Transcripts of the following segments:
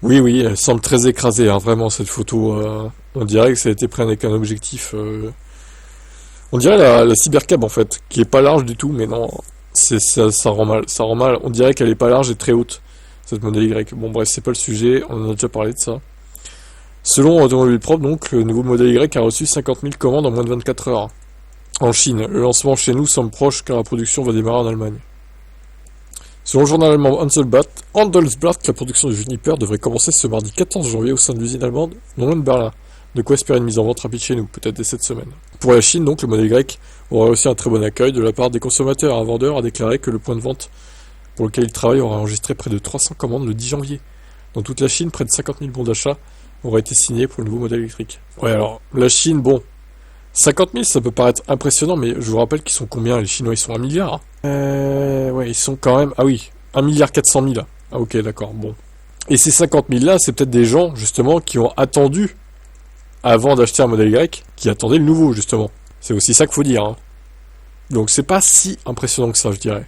Oui, oui, elle semble très écrasée, hein, vraiment, cette photo. On dirait que ça a été pris avec un objectif. On dirait la Cybercab, en fait, qui est pas large du tout, mais non, ça rend mal. Ça rend mal. On dirait qu'elle est pas large et très haute, cette modèle Y. Bon, bref, c'est pas le sujet, on en a déjà parlé de ça. Selon Automobile Propre, donc, le nouveau modèle Y a reçu 50 000 commandes en moins de 24 heures. En Chine, le lancement chez nous semble proche car la production va démarrer en Allemagne. Selon le journal allemand Handelsblatt, la production du Juniper devrait commencer ce mardi 14 janvier au sein de l'usine allemande, non loin de Berlin. De quoi espérer une mise en vente rapide chez nous, peut-être dès cette semaine. Pour la Chine, donc, le modèle Y aura aussi un très bon accueil de la part des consommateurs. Un vendeur a déclaré que le point de vente pour lequel il travaille aura enregistré près de 300 commandes le 10 janvier. Dans toute la Chine, près de 50 000 bons d'achat auraient été signés pour le nouveau modèle électrique. Ouais, alors, la Chine, bon, 50 000, ça peut paraître impressionnant, mais je vous rappelle qu'ils sont combien? Les Chinois, ils sont 1 milliard. Ouais, ils sont quand même... Ah oui, 1 milliard 400 000. Ah ok, d'accord, bon. Et ces 50 000 là, c'est peut-être des gens, justement, qui ont attendu, avant d'acheter un modèle Y, qui attendaient le nouveau, justement. C'est aussi ça qu'il faut dire, hein. Donc c'est pas si impressionnant que ça, je dirais.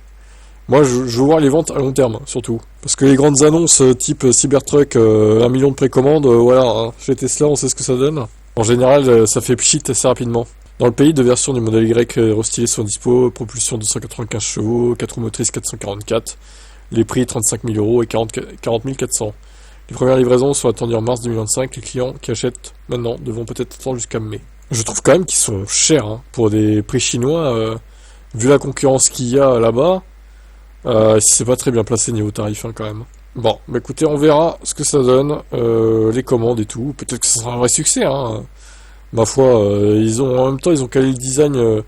Moi, je veux voir les ventes à long terme, surtout. Parce que les grandes annonces type Cybertruck, 1 million de précommandes, voilà, hein, chez Tesla, on sait ce que ça donne. En général, ça fait pchit assez rapidement. Dans le pays, deux versions du modèle Y restylé sont dispo, propulsion 295 chevaux, 4 roues motrices 444, les prix 35 000 euros et 40 400. Les premières livraisons sont attendues en mars 2025, les clients qui achètent maintenant devront peut-être attendre jusqu'à mai. Je trouve quand même qu'ils sont chers, hein, pour des prix chinois, vu la concurrence qu'il y a là-bas, c'est pas très bien placé niveau tarif, hein, quand même. Bon, bah écoutez, on verra ce que ça donne, les commandes et tout. Peut-être que ça sera un vrai succès, hein. Ma foi, en même temps, ils ont calé le design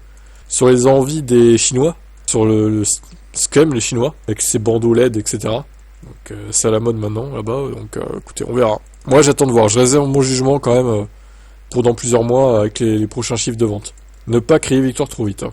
sur les envies des Chinois, sur ce qu'aiment les Chinois, avec ses bandeaux LED, etc. Donc c'est à la mode maintenant, là-bas, donc écoutez, on verra. Moi, j'attends de voir, je réserve mon jugement quand même pour dans plusieurs mois avec les prochains chiffres de vente. Ne pas crier victoire trop vite, hein.